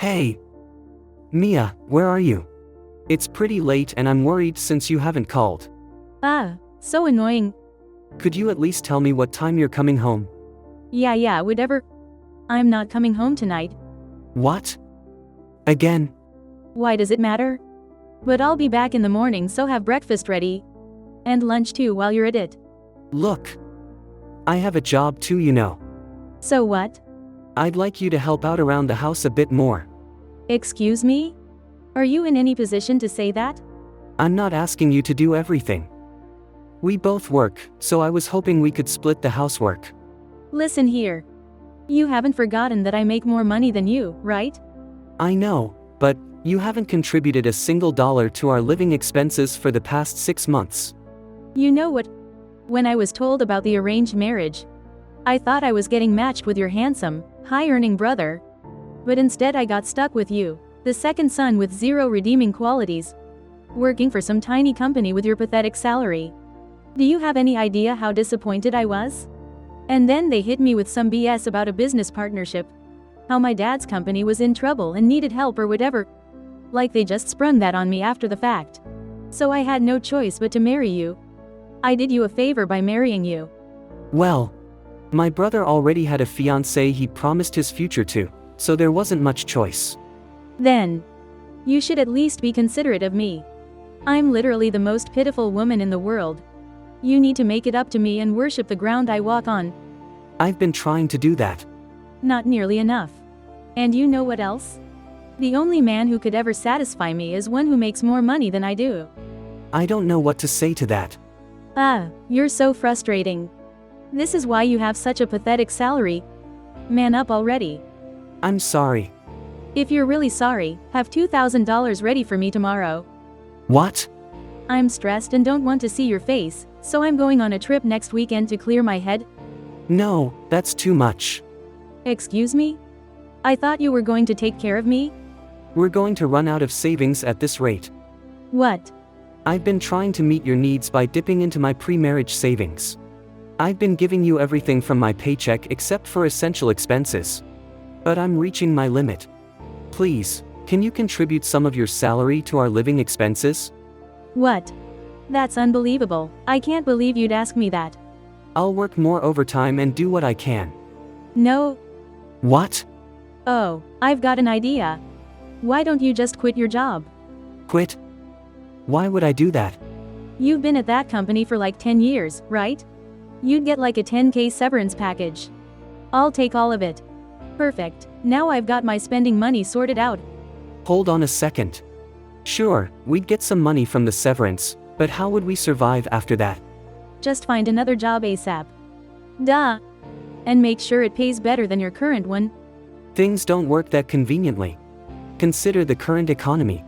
Hey, Mia, where are you? It's pretty late and I'm worried since you haven't called. So annoying. Could you at least tell me what time you're coming home? Yeah, whatever. I'm not coming home tonight. What? Again? Why does it matter? But I'll be back in the morning, so have breakfast ready. And lunch too while you're at it. Look. I have a job too, you know. So what? I'd like you to help out around the house a bit more. Excuse me? Are you in any position to say that? I'm not asking you to do everything. We both work, so I was hoping we could split the housework. Listen here. You haven't forgotten that I make more money than you, right? I know, but you haven't contributed a single dollar to our living expenses for the past 6 months. You know what? When I was told about the arranged marriage, I thought I was getting matched with your handsome, high-earning brother. But instead I got stuck with you, the second son with zero redeeming qualities, working for some tiny company with your pathetic salary. Do you have any idea how disappointed I was? And then they hit me with some BS about a business partnership. How my dad's company was in trouble and needed help or whatever. Like they just sprung that on me after the fact. So I had no choice but to marry you. I did you a favor by marrying you. Well, my brother already had a fiancée he promised his future to, so there wasn't much choice. Then, you should at least be considerate of me. I'm literally the most pitiful woman in the world. You need to make it up to me and worship the ground I walk on. I've been trying to do that. Not nearly enough. And you know what else? The only man who could ever satisfy me is one who makes more money than I do. I don't know what to say to that. You're so frustrating. This is why you have such a pathetic salary. Man up already. I'm sorry. If you're really sorry, have $2,000 ready for me tomorrow. What? I'm stressed and don't want to see your face, so I'm going on a trip next weekend to clear my head. No, that's too much. Excuse me? I thought you were going to take care of me? We're going to run out of savings at this rate. What? I've been trying to meet your needs by dipping into my pre-marriage savings. I've been giving you everything from my paycheck except for essential expenses. But I'm reaching my limit. Please, can you contribute some of your salary to our living expenses? What? That's unbelievable. I can't believe you'd ask me that. I'll work more overtime and do what I can. No. What? Oh, I've got an idea. Why don't you just quit your job? Quit? Why would I do that? You've been at that company for like 10 years, right? You'd get like a 10K severance package. I'll take all of it. Perfect. Now I've got my spending money sorted out. Hold on a second. Sure, we'd get some money from the severance, but how would we survive after that? Just find another job ASAP. Duh. And make sure it pays better than your current one. Things don't work that conveniently. Consider the current economy.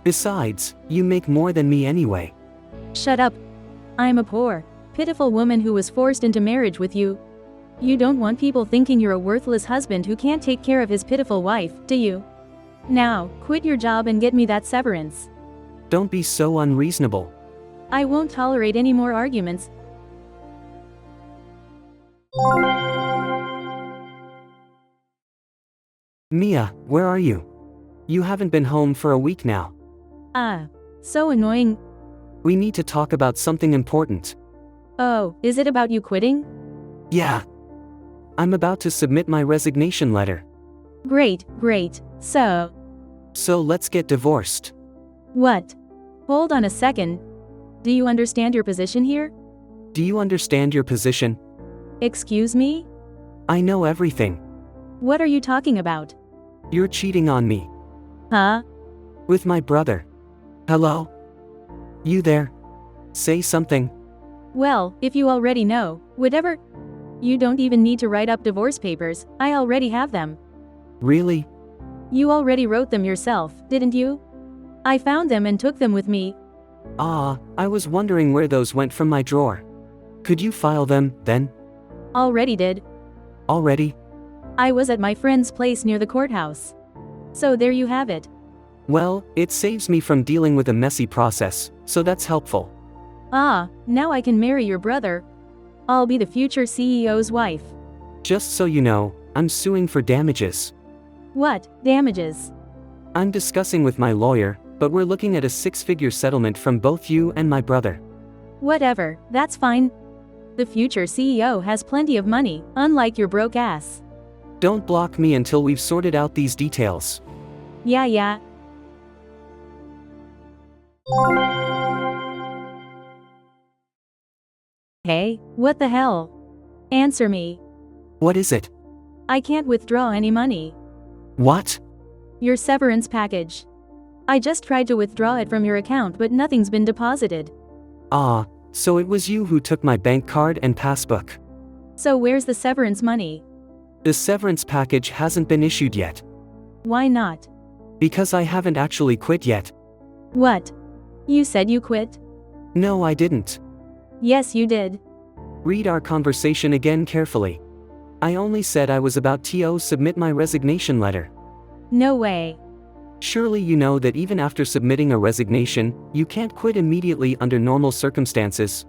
Besides, you make more than me anyway. Shut up. I'm a poor, pitiful woman who was forced into marriage with you. You don't want people thinking you're a worthless husband who can't take care of his pitiful wife, do you? Now, quit your job and get me that severance. Don't be so unreasonable. I won't tolerate any more arguments. Mia, where are you? You haven't been home for a week now. So annoying. We need to talk about something important. Oh, is it about you quitting? Yeah. I'm about to submit my resignation letter. Great. So let's get divorced. What? Hold on a second. Do you understand your position here? Do you understand your position? Excuse me? I know everything. What are you talking about? You're cheating on me. Huh? With my brother. Hello? You there? Say something. Well, if you already know, whatever. You don't even need to write up divorce papers, I already have them. Really? You already wrote them yourself, didn't you? I found them and took them with me. I was wondering where those went from my drawer. Could you file them, then? Already did. Already? I was at my friend's place near the courthouse. So there you have it. Well, it saves me from dealing with a messy process, so that's helpful. Now I can marry your brother. I'll be the future CEO's wife. Just so you know, I'm suing for damages. What, damages? I'm discussing with my lawyer, but we're looking at a 6-figure settlement from both you and my brother. Whatever, that's fine. The future CEO has plenty of money, unlike your broke ass. Don't block me until we've sorted out these details. Yeah. Hey, what the hell? Answer me. What is it? I can't withdraw any money. What? Your severance package. I just tried to withdraw it from your account, but nothing's been deposited. So it was you who took my bank card and passbook. So where's the severance money? The severance package hasn't been issued yet. Why not? Because I haven't actually quit yet. What? You said you quit? No, I didn't. Yes, you did. Read our conversation again carefully. I only said I was about to submit my resignation letter. No way. Surely you know that even after submitting a resignation, you can't quit immediately under normal circumstances.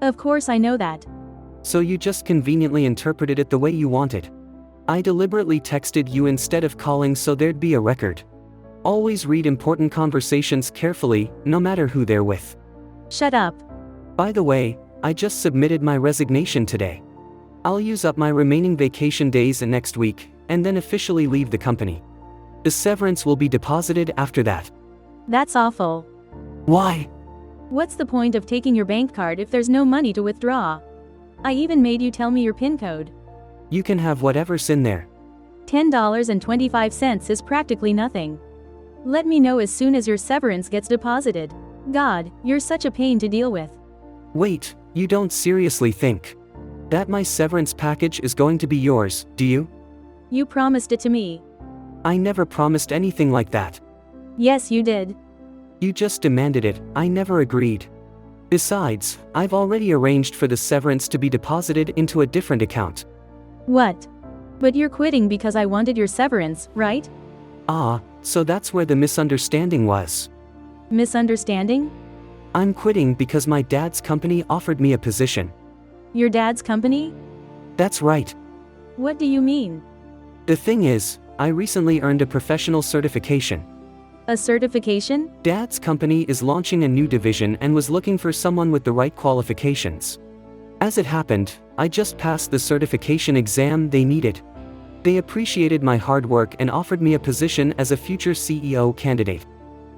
Of course I know that. So you just conveniently interpreted it the way you wanted. I deliberately texted you instead of calling so there'd be a record. Always read important conversations carefully, no matter who they're with. Shut up. By the way, I just submitted my resignation today. I'll use up my remaining vacation days next week, and then officially leave the company. The severance will be deposited after that. That's awful. Why? What's the point of taking your bank card if there's no money to withdraw? I even made you tell me your PIN code. You can have whatever's in there. $10.25 is practically nothing. Let me know as soon as your severance gets deposited. God, you're such a pain to deal with. Wait, you don't seriously think that my severance package is going to be yours, do you? You promised it to me. I never promised anything like that. Yes, you did. You just demanded it, I never agreed. Besides, I've already arranged for the severance to be deposited into a different account. What? But you're quitting because I wanted your severance, right? So that's where the misunderstanding was. Misunderstanding? I'm quitting because my dad's company offered me a position. Your dad's company? That's right. What do you mean? The thing is, I recently earned a professional certification. A certification? Dad's company is launching a new division and was looking for someone with the right qualifications. As it happened, I just passed the certification exam they needed. They appreciated my hard work and offered me a position as a future CEO candidate.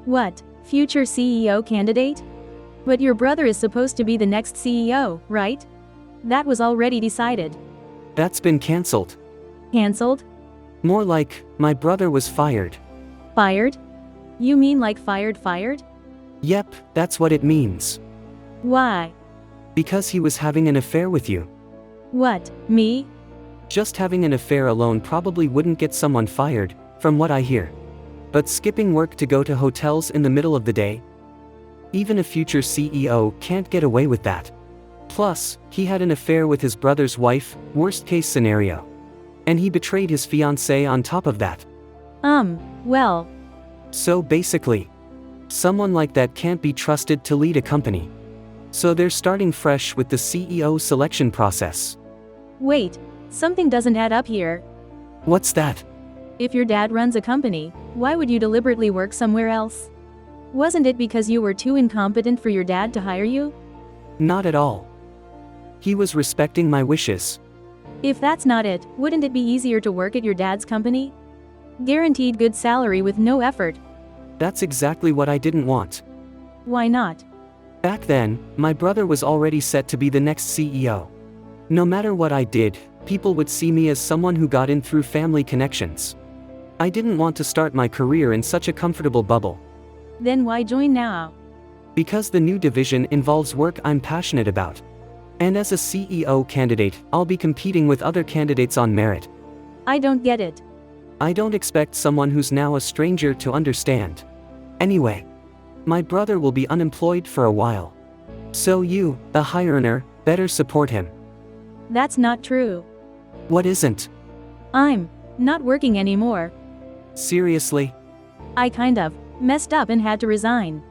What, future CEO candidate? But your brother is supposed to be the next CEO, right? That was already decided. That's been cancelled. Cancelled? More like, my brother was fired. Fired? You mean like fired? Yep, that's what it means. Why? Because he was having an affair with you. What, me? Just having an affair alone probably wouldn't get someone fired, from what I hear. But skipping work to go to hotels in the middle of the day? Even a future CEO can't get away with that. Plus, he had an affair with his brother's wife, worst case scenario. And he betrayed his fiancée on top of that. Well. So basically, someone like that can't be trusted to lead a company. So they're starting fresh with the CEO selection process. Wait, something doesn't add up here. What's that? If your dad runs a company, why would you deliberately work somewhere else? Wasn't it because you were too incompetent for your dad to hire you? Not at all. He was respecting my wishes. If that's not it, wouldn't it be easier to work at your dad's company? Guaranteed good salary with no effort. That's exactly what I didn't want. Why not? Back then, my brother was already set to be the next CEO. No matter what I did, people would see me as someone who got in through family connections. I didn't want to start my career in such a comfortable bubble. Then why join now? Because the new division involves work I'm passionate about. And as a CEO candidate, I'll be competing with other candidates on merit. I don't get it. I don't expect someone who's now a stranger to understand. Anyway, my brother will be unemployed for a while. So you, the high earner, better support him. That's not true. What isn't? I'm not working anymore. Seriously? I kind of messed up and had to resign.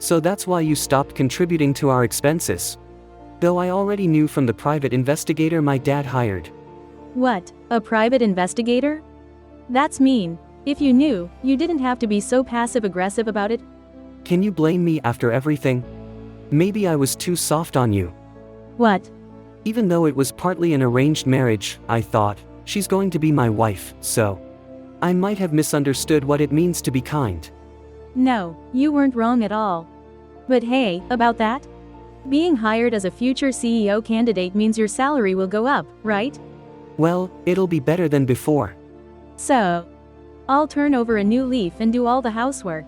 So that's why you stopped contributing to our expenses. Though I already knew from the private investigator my dad hired. What, a private investigator? That's mean. If you knew, you didn't have to be so passive-aggressive about it. Can you blame me after everything? Maybe I was too soft on you. What? Even though it was partly an arranged marriage, I thought, she's going to be my wife, so I might have misunderstood what it means to be kind. No, you weren't wrong at all. But hey, about that? Being hired as a future CEO candidate means your salary will go up, right? Well, it'll be better than before. So, I'll turn over a new leaf and do all the housework.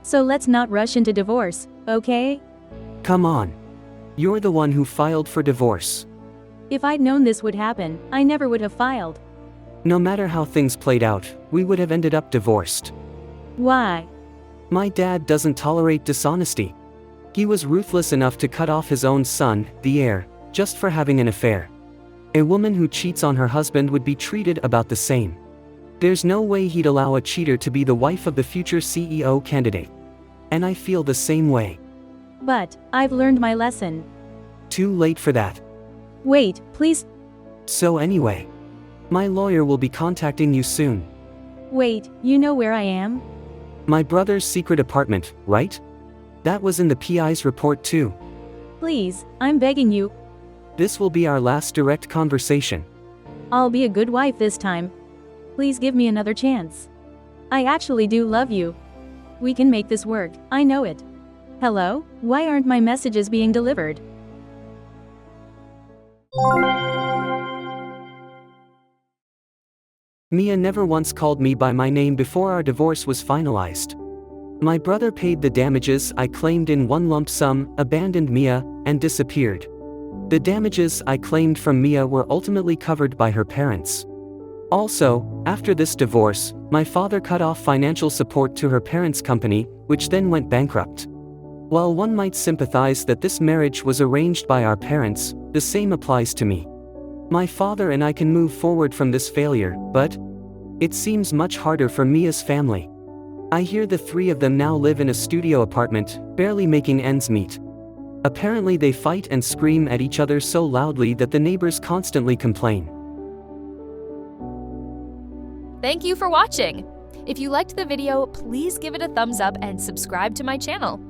So let's not rush into divorce, okay? Come on. You're the one who filed for divorce. If I'd known this would happen, I never would have filed. No matter how things played out, we would have ended up divorced. Why? My dad doesn't tolerate dishonesty. He was ruthless enough to cut off his own son, the heir, just for having an affair. A woman who cheats on her husband would be treated about the same. There's no way he'd allow a cheater to be the wife of the future CEO candidate. And I feel the same way. But, I've learned my lesson. Too late for that. Wait, please. So anyway, my lawyer will be contacting you soon. Wait, you know where I am? My brother's secret apartment, right? That was in the PI's report too. Please, I'm begging you. This will be our last direct conversation. I'll be a good wife this time. Please give me another chance. I actually do love you. We can make this work, I know it. Hello? Why aren't my messages being delivered? Mia never once called me by my name before our divorce was finalized. My brother paid the damages I claimed in one lump sum, abandoned Mia, and disappeared. The damages I claimed from Mia were ultimately covered by her parents. Also, after this divorce, my father cut off financial support to her parents' company, which then went bankrupt. While one might sympathize that this marriage was arranged by our parents, the same applies to me. My father and I can move forward from this failure, but it seems much harder for Mia's family. I hear the three of them now live in a studio apartment, barely making ends meet. Apparently they fight and scream at each other so loudly that the neighbors constantly complain. Thank you for watching! If you liked the video, please give it a thumbs up and subscribe to my channel.